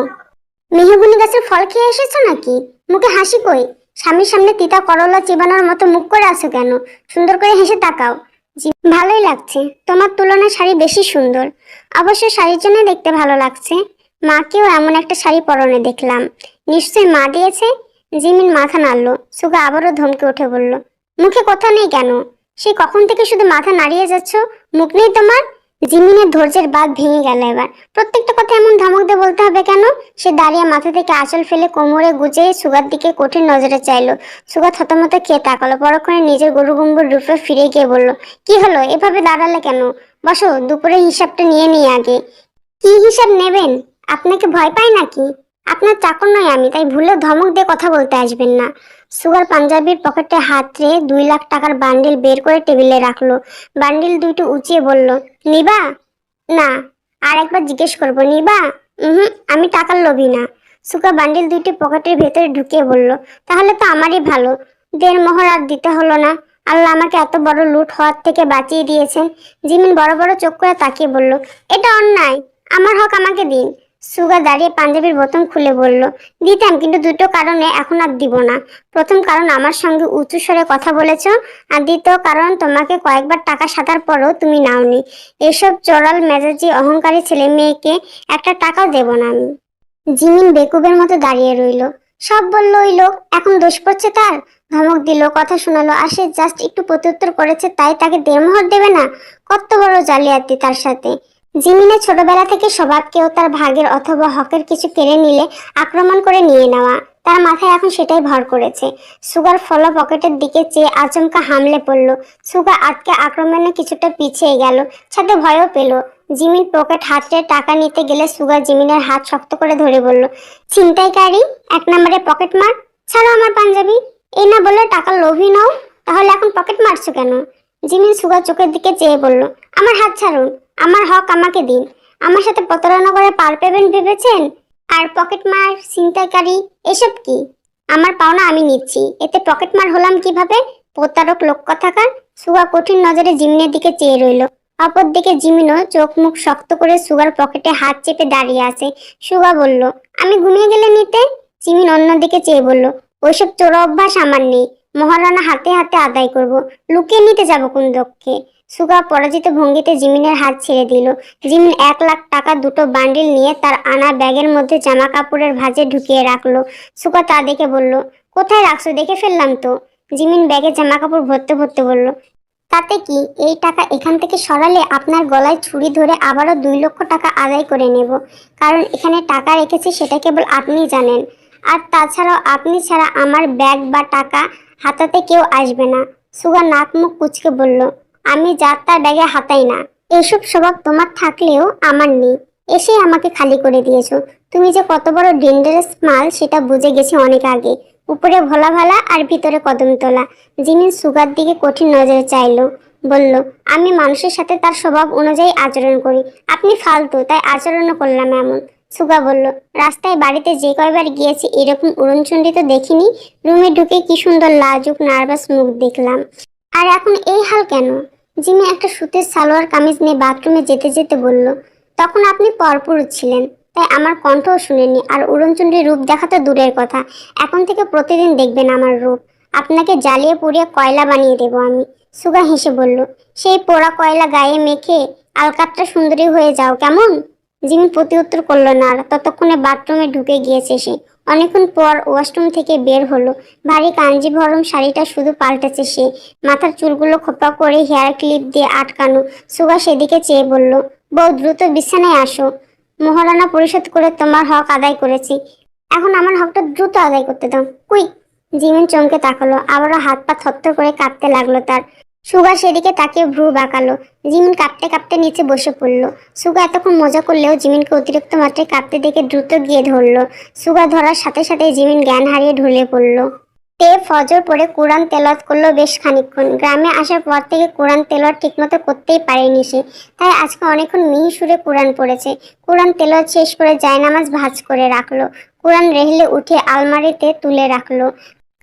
মেহগুনি গাছের ফল খেয়ে এসেছো নাকি? মুখে হাসি কই? স্বামীর সামনে তিতা করলা চিবানোর মতো মুখ করে আছো কেন? সুন্দর করে হেসে তাকাও। ভালোই লাগছে। তোমার তুলনায় শাড়ি বেশি সুন্দর। অবশ্য শাড়ির জন্য দেখতে ভালো লাগছে। মাকেও এমন একটা শাড়ি পরনে দেখলাম। নিশ্চয়ই মা দিয়েছে। জিমিন মাথা নাড়ল। সুগা আবারও ধমকে উঠে বলল, মুখে কথা নেই কেন? সেই কখন থেকে শুধু মাথা নাড়িয়ে যাচ্ছ, মুখ নেই তোমার? জিমিনের ধৈর্যের বাঁধ ভেঙে গেল এবার। প্রত্যেকটা কথা এমন ধমক দিয়ে বলতে হবে কেন? সে দাঁড়িয়ে মাথা থেকে আঁচল ফেলে কোমরে গুজে সুগার দিকে কঠিন নজরে চাইলো। সুগা থতমত খেয়ে তাকালো। পরক্ষণে নিজের গরু গম্বুর রূপে ফিরে গিয়ে বলল, কি হলো, এভাবে দাঁড়ালে কেন? বসো, দুপুরের হিসাবটা নিয়ে আগে। কি হিসাব নেবেন? আপনাকে ভয় পাই নাকি? আপনার চাকর নয় আমি, তাই ভুলেও ধমক দিয়ে কথা বলতে আসবেন না। সুগার পাঞ্জাবির পকেটে হাত রে 2 লাখ টাকার বান্ডিল বের করে টেবিলে রাখলো। বান্ডিল দুইটো উঁচিয়ে বলল, নিবা? না। আর একবার জিজ্ঞেস করবো, নিবা? আমি টাকার লোভী না। সুগা বান্ডিল দুইটি পকেটের ভেতরে ঢুকিয়ে বলল, তাহলে তো আমারই ভালো। 1.5 মোহর আর দিতে হলো না। আল্লাহ আমাকে এত বড় লুট হওয়ার থেকে বাঁচিয়ে দিয়েছেন। জিমিন বড় বড় চোখ করে তাকিয়ে বলল, এটা অন্যায়। আমার হক আমাকে দিন। সুগা দাঁড়িয়ে পাঞ্জাবির বোতাম খুলে বলল, দিতাম, কিন্তু দুটো কারণে এখন আর দিব না। প্রথম কারণ, আমার সঙ্গে উঁচু স্বরে কথা বলেছ। আর দ্বিতীয় কারণ, তোমাকে কয়েকবার টাকা সাতার পরও তুমি নাওনি। এসব চড়াল মেজাজি অহংকারী ছেলে মেয়েকে একটা টাকাও দেব না আমি। জিমিন বেকুবের মতো দাঁড়িয়ে রইল। সব বলল ওই লোক, এখন দোষ পড়ছে তার। ধমক দিল, কথা শোনালো, আর সে জাস্ট একটু প্রত্যুত্তর করেছে, তাই তাকে 1.5 মোহর দেবে না? কত বড় জালিয়াতি তার সাথে। জিমিনের ছোটবেলা থেকে স্বভাব, কেউ তার ভাগের অথবা হকের কিছু কেড়ে নিলে আক্রমণ করে নিয়ে নেওয়া। তার মাথায় এখন সেটাই ভর করেছে। সুগার ফলো পকেটের দিকে চেয়ে আচমকা হামলে পড়ল। সুগা আটকে আক্রমণে কিছুটা পিছিয়ে গেল, সাথে ভয়ও পেল। জিমিন পকেট হাতড়ে টাকা নিতে গেলে সুগা জিমিনের হাত শক্ত করে ধরে বলল, ছিনতাইকারী, 1 নম্বরে পকেট মার। ছাড়ো আমার পাঞ্জাবি। এই না বলে টাকার লোভী নও, তাহলে এখন পকেট মারছো কেন? জিমিন সুগার চোখের দিকে চেয়ে বলল, আমার হাত ছাড়ুন। আমার হক আমাকে দিন। আমার সাথে প্রতারণা করে পার পেবেন ভেবেছেন? আর পকেট মার, ছিনতাইকারী, এসব কি? আমার পাওনা আমি নিচ্ছি, এতে পকেট মার হলাম কিভাবে? প্রতারক লোক কথাকার। সুগা কঠিন নজরে জিমিনের দিকে চেয়ে রইল। অপরদিকে জিমিনও চোখ মুখ শক্ত করে সুগার পকেটে হাত চেপে দাঁড়িয়ে আছে। সুগা বলল, আমি ঘুমিয়ে গেলে নিতে? জিমিন অন্যদিকে চেয়ে বলল, ওইসব চোরা অভ্যাস আমার নেই। মহারানা হাতে হাতে আদায় করব। লুকিয়ে নিতে যাব কোন দক্ষে? সুগা পরাজিত ভঙ্গিতে জিমিনের হাত ছেড়ে দিল। জিমিন 1 লাখ টাকা দুটো বান্ডিল নিয়ে তার আনা ব্যাগের মধ্যে জামা কাপড়ের ভাঁজে ঢুকিয়ে রাখলো। সুগা তা দেখে বলল, কোথায় রাখছো? দেখে ফেললাম তো। জিমিন ব্যাগে জামা কাপড় ভরতে ভরতে বলল, তাতে কি, এই টাকা এখান থেকে সরালে আপনার গলায় ছুরি ধরে আবারও 2 লক্ষ টাকা আদায় করে নেব। কারণ এখানে টাকা রেখেছি সেটা কেবল আপনিই জানেন। আর তাছাড়াও আপনি ছাড়া আমার ব্যাগ বা টাকা হাতাতে কেউ আসবে না। সুগা নাক মুখ কুচকে বলল, আমি যার তার ব্যাগে হাতাই না। এইসব স্বভাব তোমার থাকলেও আমার নেই। এসেই আমাকে খালি করে দিয়েছো। তুমি যে কত বড় ডেঞ্জারাস মাল সেটা বুঝে গেছি অনেক আগে। উপরে ভোলা ভালা আর ভিতরে কদম তোলা। জিমিন সুগার দিকে কঠিন নজরে চাইলো, বলল, আমি মানুষের সাথে তার স্বভাব অনুযায়ী আচরণ করি। আপনি ফালতু, তাই আচরণও করলাম এমন। সুগা বলল, রাস্তায় বাড়িতে যে কয়বার গিয়েছি এরকম উড়নচণ্ডী তো দেখিনি। রুমে ঢুকে কি সুন্দর লাজুক নার্ভাস মুখ দেখলাম, আর এখন এই হাল কেন? জিমি একটা সুতির সালোয়ার কামিজ নিয়ে বাথরুমে যেতে যেতে বলল, তখন আপনি পরপুরুষ ছিলেন, তাই আমার কণ্ঠও শুনেনি। আর উড়নচণ্ডীর রূপ দেখা তো দূরের কথা, এখন থেকে প্রতিদিন দেখবেন আমার রূপ। আপনাকে জ্বালিয়ে পুড়িয়ে কয়লা বানিয়ে দেব আমি। সুগা হেসে বলল, সেই পোড়া কয়লা গায়ে মেখে আলকাতরা সুন্দরী হয়ে যাও কেমন? জিমি প্রতি উত্তর করলো না, আর ততক্ষণে বাথরুমে ঢুকে গিয়েছে সে। অনেকক্ষণ পর ওয়াশরুম থেকে বের হলো। ভারী কাঞ্জিভরম শাড়িটা শুধু পাল্টেছে সে। মাথার চুলগুলো খোপা করে হেয়ার ক্লিপ দিয়ে আটকানো। সুগা সেদিকে চেয়ে বলল, বউ দ্রুত বিছানায় আসো। মহারণা পরিশোধ করে তোমার হক আদায় করেছি, এখন আমার হকটা দ্রুত আদায় করতে দাও, কুইক। জিমিন চমকে তাকালো, আবারও হাত পা থরথর করে কাঁপতে লাগলো তার। সুগা সেদিকে তাকিয়ে ভ্রু বাঁকালো। জিমিন কাঁপতে কাঁপতে নিচে বসে পড়লো। সুগা এতক্ষণ মজা করলেও জিমিনকে অতিরিক্ত মাত্রায় কাঁপতে দেখে দ্রুত গিয়ে ধরলো। সুগা ধরার সাথে সাথে জিমিন জ্ঞান হারিয়ে ঢলে পড়লো। তে ফজর পরে কোরআন তেলাওয়াত করলো বেশ খানিকক্ষণ। গ্রামে আসার পর থেকে কোরআন তেলাওয়াত ঠিকমতো করতেই পারেনি সে, তাই আজকে অনেকক্ষণ মিহি সুরে কোরআন পড়েছে। কোরআন তেলাওয়াত শেষ করে জায়নামাজ ভাঁজ করে রাখলো। কোরআন রেহলে উঠে আলমারিতে তুলে রাখলো।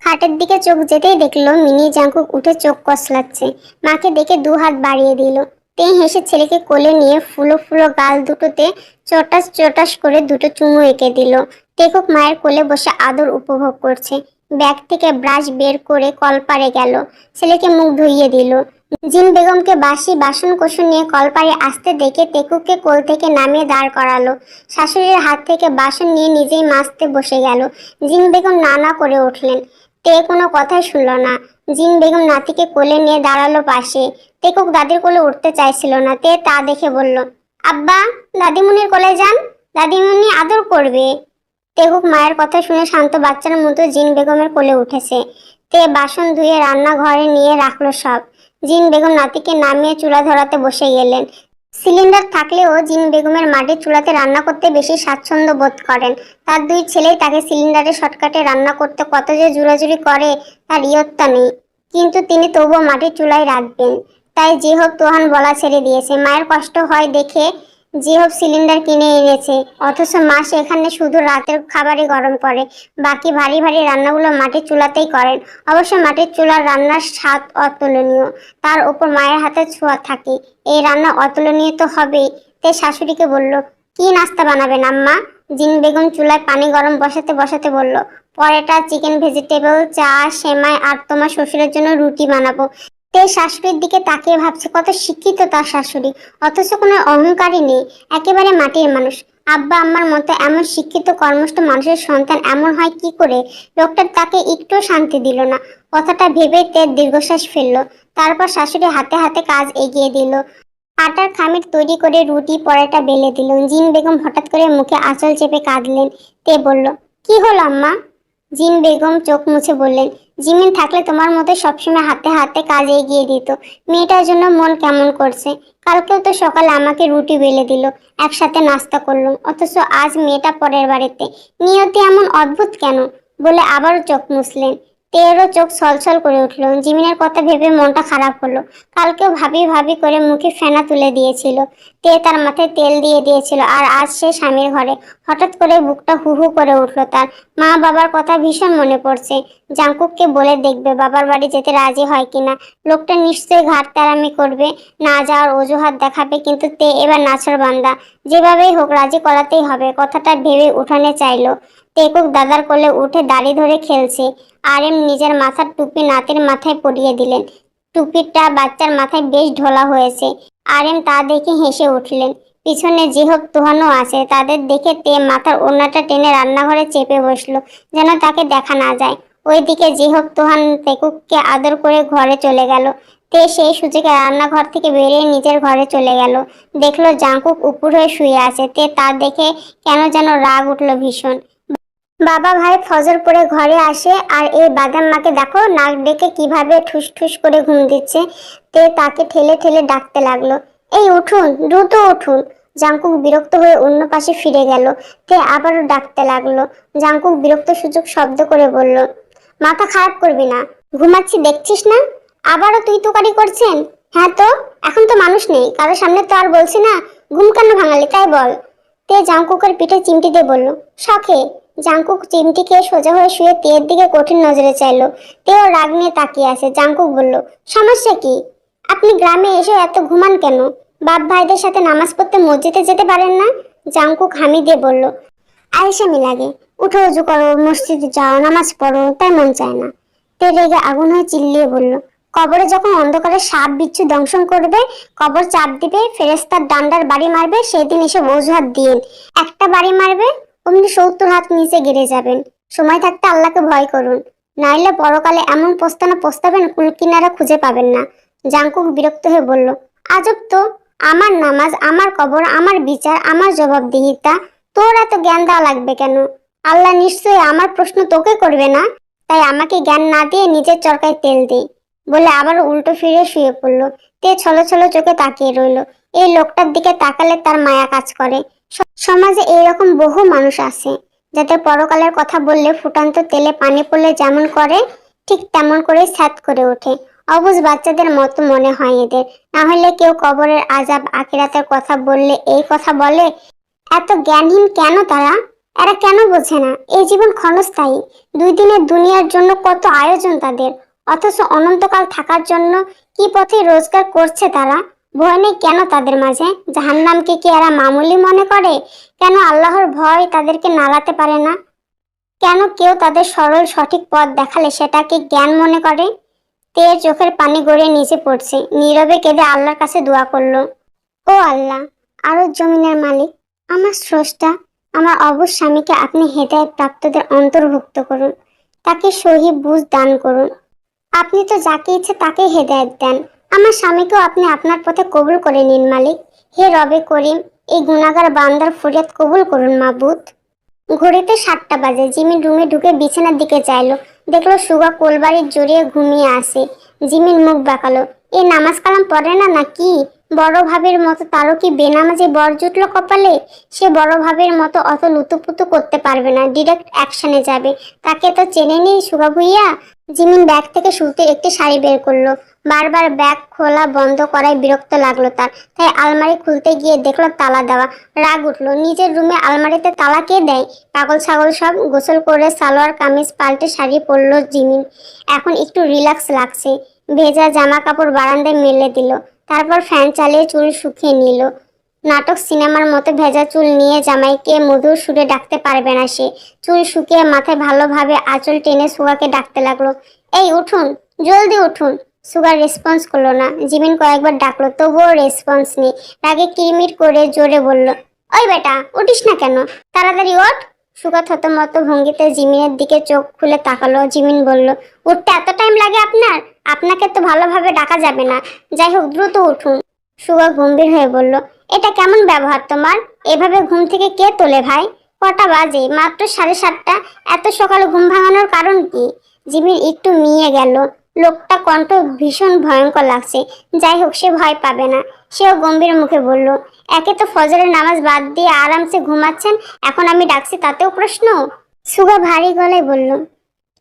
খাটের দিকে চোখ যেতেই দেখলো মিনি জাঙ্কুক উঠে চোখ কসলাচ্ছে। মাকে দেখে 2 হাত বাড়িয়ে দিল। তে হেসে ছেলেকে কোলে নিয়ে ফুলো ফুলো গাল দুটোতে চটাস চটাস করে 2টো চুমু এঁকে দিল। টেকুক মায়ের কোলে বসে আদর উপভোগ করছে। ব্যাগ থেকে ব্রাশ বের করে কলপারে গেল, ছেলেকে মুখ ধুইয়ে দিল। জিন বেগমকে বাসি বাসন কোসন নিয়ে কলপারে আসতে দেখে টেকুককে কোল থেকে নামিয়ে দাঁড় করালো। শাশুড়ির হাত থেকে বাসন নিয়ে নিজেই মাজতে বসে গেল। জিন বেগম না না করে উঠলেন। তে কোনো কথাই শুনল না। জিন বেগম নাতিকে কোলে নিয়ে দাঁড়ালো পাশে। টেকুক দাদির কোলে উঠতে চাইছিল না। তে তা দেখে বলল, আব্বা, দাদিমুনির কোলে যান, দাদিমুনি আদর করবে। টেকুক মায়ের কথা শুনে শান্ত বাচ্চার মতো জিন বেগমের কোলে উঠেছে। তে বাসন ধুয়ে রান্নাঘরে নিয়ে রাখলো সব। জিন বেগম নাতিকে নামিয়ে চুলা ধরাতে বসে গেলেন। সিলিন্ডার থাকলেও জিন বেগমের মাটির চুলাতে রান্না করতে বেশি স্বাচ্ছন্দ্য বোধ করেন। তার 2 ছেলেই তাকে সিলিন্ডারে শর্টকাটে রান্না করতে কত যে জোরাজুরি করে তার ইয়ত্তা নেই, কিন্তু তিনি তবুও মাটির চুলায় রাখবেন। তাই যে হোক তোহান বলা ছেড়ে দিয়েছে। মায়ের কষ্ট হয় দেখে যে হোক সিলিন্ডার কিনে এনেছে, অথচ মা সেখানে শুধু রাতের খাবারই গরম করে, বাকি ভারী ভারী রান্নাগুলো মাটির চুলাতেই করেন। অবশ্য মাটির চুলার রান্নার স্বাদ অতুলনীয়, তার উপর মায়ের হাতে ছোঁয়া থাকে, এই রান্না অতুলনীয় তো হবেই। তে শাশুড়িকে বলল, কি নাস্তা বানাবেন আম্মা? জিন বেগম চুলায় পানি গরম বসাতে বসাতে বলল, পরোটা, চিকেন, ভেজিটেবল, চা, সেমাই, আর তোমার শ্বশুরের জন্য রুটি বানাবো। তে শাশুড়ির দিকে তাকিয়ে ভাবছে কত শিক্ষিত তার শাশুড়ি, অথচ কোনো অহংকারই নেই, একেবারে মাটির মানুষ। আব্বা আম্মার মতো এমন শিক্ষিত কর্মষ্ঠ মানুষের সন্তান এমন হয় কি করে? লোকটা তাকে একটু শান্তি দিল না। কথাটা ভেবেই তে দীর্ঘশ্বাস ফেললো। তারপর শাশুড়ি হাতে হাতে কাজ এগিয়ে দিল। আটার খামির তৈরি করে রুটি পরোটা বেলে দিল। জিন বেগম হঠাৎ করে মুখে আঁচল চেপে কাঁদলেন। তে বলল, কি হলো আম্মা? জিন বেগম চোখ মুছে বললেন, জিমিন থাকলে তোমার মতো সবসময় হাতে হাতে কাজ এগিয়ে দিত। মেয়েটার জন্য মন কেমন করছে। কালকেও তো সকালে আমাকে রুটি বেলে দিল, একসাথে নাস্তা করলাম, অথচ আজ মেয়েটা পরের বাড়িতে। নিয়তি এমন অদ্ভুত কেন? বলে আবারও চোখ মুছলেন। তেরও চোখ ছলছল করে উঠল। জিমিনের কথা ভেবে মনটা খারাপ হলো। কালকেও ভাবি ভাবি করে মুখে ফেনা তুলে দিয়েছিল, তে তার মাথায় তেল দিয়ে দিয়েছিল, আর আজ সে স্বামীর ঘরে। হঠাৎ করে বুকটা হু হু করে উঠলো তার। মা বাবার কথা ভীষণ মনে পড়ছে। জাঙ্কুককে বলে দেখবে বাবার বাড়ি যেতে রাজি হয় কিনা। লোকটা নিশ্চয়ই ঘাট তেরামি করবে, না যাওয়ার অজুহাত দেখাবে, কিন্তু তে এবার নাছর বান্দা, যেভাবেই হোক রাজি করাতেই হবে। কথাটা ভেবে উঠানে চাইলো। টেকুক দাদার কোলে উঠে দাড়ি ধরে খেলছে। আর এম নিজের মাথার টুপি নাতির মাথায় পরিয়ে দিলেন। টুপিটা বাচ্চার মাথায় বেশ ঢোলা হয়েছে। আর এম তা দেখে হেসে উঠলেন। পিছনে যে হোক তোহানও আছে। তাদের দেখে তে মাথার ওড়নাটা টেনে রান্নাঘরে চেপে বসলো, যেন তাকে দেখা না যায়। ওইদিকে যে হোক তোহান টেকুককে আদর করে ঘরে চলে গেল। তে সেই সুযোগে রান্নাঘর থেকে বেরিয়ে নিজের ঘরে চলে গেল। দেখলো জাংকুক উপর হয়ে শুয়ে আছে। তে তা দেখে কেন যেন রাগ উঠলো ভীষণ। বাবা ভাই ফজর পরে ঘরে আসে, আর এই বাদাম মাকে দেখো নাক ডেকে কিভাবে ঠুস ঠুস করে ঘুম দিচ্ছে। তে তাকে ঠেলে ঠেলে ডাকতে লাগলো, এই উঠুন, দ্রুত উঠুন। জাংকুক বিরক্ত হয়ে অন্য পাশে ফিরে গেল। তে আবারও ডাকতে লাগলো। জাংকুক বিরক্ত সূচক শব্দ করে বলল, মাথা খারাপ করবি না, ঘুমাচ্ছি দেখছিস না? আবারও তুই তুকারি করছেন? হ্যাঁ তো, এখন তো মানুষ নেই, কারোর সামনে তো আর বলছি না। ঘুম কেন ভাঙালি তাই বল। তে জাংকুকের পিঠে চিমটি দিয়ে বলল, শখে। জাংকুক চিমটি খেয়ে সোজা হয়ে শুয়ে তের দিকে কঠিন নজরে চাইলো। তেও রাগ নিয়ে তাকিয়ে আছে। জাংকুক বলল, সমস্যা কি? আপনি গ্রামে এসে এত ঘুমান কেন? বাপ ভাইদের সাথে নামাজ পড়তে মসজিদে যেতে পারেন না? জাংকুক হামি দিয়ে বলল, আলসেমি লাগে, উঠো উজু করো, মসজিদে যাও, নামাজ পড়ো, তাই মন চায় না। তে রেগে আগুন হয়ে চিল্লিয়ে বলল, কবরে যখন অন্ধকারে সাপ বিচ্ছু দংশন করবে, কবর চাপ দিবে, ফেরেস্তার ডান্ডার বাড়ি মারবে, সেদিন এসে অজুহাত দিন। একটা বাড়ি মারবে, অমনি 70 হাত নিচে গেড়ে যাবেন। সময় থাকতে আল্লাহকে ভয় করুন, নাইলে পরকালে এমন পোস্তানা পোস্তাবেন কুল কিনারা খুঁজে পাবেন না। জাংকুক বিরক্ত হয়ে বলল, আজব তো, আমার নামাজ, আমার কবর, আমার বিচার, আমার জবাবদিহিতা, তোর এত জ্ঞান দেওয়া লাগবে কেন? আল্লাহ নিশ্চয়ই আমার প্রশ্ন তোকে করবে না, তাই আমাকে জ্ঞান না দিয়ে নিজের চরকায় তেল দে, বলে আবার উল্টো ফিরে শুয়ে পড়লো। তে ছলো ছলো চোখে তাকিয়ে রইল। এই লোকটার দিকে তাকালে তার মায়া কাজ করে। সমাজে এইরকম বহু মানুষ আছে, যাদের পরকালের কথা বললে ফুটান্ত তেলে পানি পড়লে যেমন করে, ঠিক তেমন করে স্যাত করে ওঠে। অবুঝ বাচ্চাদের মতো মনে হয় এদের। না হলে কেউ কবরের আজাব আখিরাতের কথা বললে এই কথা বলে? এত জ্ঞানহীন কেন তারা? এরা কেন বোঝে না এই জীবন ক্ষণস্থায়ী? 2 দিনের দুনিয়ার জন্য কত আয়োজন তাদের, অথচ অনন্তকাল থাকার জন্য কি পথে রোজগার করছে তারা? ভয় নেই কেন তাদের মাঝে? জাহান্নামকে কি এরা মামুলি মনে করে? কেন আল্লাহর ভয় তাদেরকে নাড়াতে পারে না? কেন কেউ তাদের সরল সঠিক পথ দেখালে সেটাকে জ্ঞান মনে করে? তের চোখের পানি গড়িয়ে নিচে পড়ছে। নীরবে কেঁদে আল্লাহর কাছে দোয়া করলো, ও আল্লাহ, আরো জমিনের মালিক, আমার স্রষ্টা, আমার অবশ স্বামীকে আপনি হেদায়েত প্রাপ্তদের অন্তর্ভুক্ত করুন, তাকে সহি বুঝ দান করুন। আপনি তো যাকে ইচ্ছে তাকে হেদায়েত দেন। আমার স্বামীকেও আপনি আপনার পথে কবুল করে নিন মালিক। হে রবে করিম, এই গুনাহগার বান্দার ফরিয়াদ কবুল করুন মাবুদ। ঘড়িতে 7টা বাজে। জিমিন রুমে ঢুকে বিছানার দিকে চাইলো। দেখলো সুগা কোলবাড়ির জড়িয়ে ঘুমিয়ে আসে। জিমিন মুখ বাঁকালো, এ নামাজ কালাম পড়ে না নাকি? বড় ভাবের মতো তারও কি বেনামাজে বর জুটলো কপালে? সে বড় ভাবের মতো অত লুতুপুতু করতে পারবে না, ডিরেক্ট অ্যাকশনে যাবে। তাকে তো চেনেনি সুগা ভুইয়া। জিমিন ব্যাগ থেকে সুতির একটি শাড়ি বের করলো। বারবার ব্যাগ খোলা বন্ধ করায় বিরক্ত লাগলো তার, তাই আলমারি খুলতে গিয়ে দেখলো তালা দেওয়া। রাগ উঠলো, নিজের রুমে আলমারিতে তালা কে দেয়? পাগল ছাগল সব। গোসল করে সালোয়ার কামিজ পাল্টে শাড়ি পরলো জিমিন। এখন একটু রিল্যাক্স লাগছে। ভেজা জামা কাপড় বারান্দায় মেলে দিল, তারপর ফ্যান চালিয়ে চুল শুকিয়ে নিল। নাটক সিনেমার মতো ভেজা চুল নিয়ে জামাইকে মধুর সুরে ডাকতে পারবে না সে। চুল শুকিয়ে মাথায় ভালোভাবে আঁচল টেনে সুগাকে ডাকতে লাগলো, এই উঠুন, জলদি উঠুন। সুগার রেসপন্স করলো না। জিমিন কয়েকবার ডাকলো, তবুও রেসপন্স নেই। রাগে কিরমির করে জোরে বলল, ওই বেটা, উঠিস না কেন? তাড়াতাড়ি ওঠ। সুগা থতমত ভঙ্গিতে জিমিনের দিকে চোখ খুলে তাকালো। জিমিন বলল, উঠতে এত টাইম লাগে আপনার? আপনাকে তো ভালোভাবে ডাকা যাবে না। যাই হোক, দ্রুত উঠুন। সুগা গম্ভীর হয়ে বলল, এটা কেমন ব্যবহার তোমার? এভাবে ঘুম থেকে কে তোলে ভাই? কটা বাজে? মাত্র 7:30। এত সকালে ঘুম ভাঙানোর কারণ কি? জিমিন একটু মিয়ে গেল। লোকটা কণ্ঠ ভীষণ ভয়ঙ্কর লাগছে। যাই হোক, সে ভয় পাবে না। সেও গম্ভীর মুখে বলল, একে তো ফজরের নামাজ বাদ দিয়ে আরামসে ঘুমাচ্ছেন, এখন আমি ডাকছি তাতেও প্রশ্ন? সুগা ভারী গলায় বলল,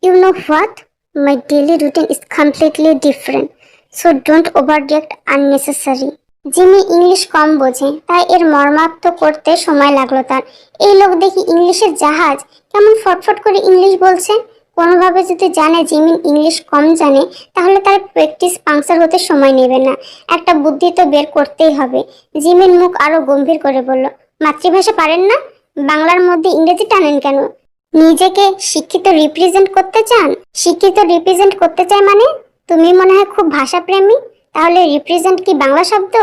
you know what, my daily routine is completely different, so don't overreact unnecessary. Jimmy English কম বোঝে, তাই এর মর্মার্থ করতে সময় লাগলো তার। এই লোক দেখি ইংলিশের জাহাজ, কেমন ফটফট করে ইংলিশ বলছে। কোনোভাবে যদি জানে জিমিন ইংলিশ কম জানে, তাহলে তার প্র্যাকটিস পাংচার হতে সময় নেবে না। একটা বুদ্ধি তো বের করতেই হবে। জিমিন মুখ আরো গম্ভীর করে বলল, মাতৃভাষা পারেন না? বাংলার মধ্যে ইংরেজি টানেন কেন? নিজেকে শিক্ষিত রিপ্রেজেন্ট করতে চান? শিক্ষিত রিপ্রেজেন্ট করতে চাই মানে? তুমি মনে হয় খুব ভাষাপ্রেমী। তাহলে রিপ্রেজেন্ট কি বাংলা শব্দ?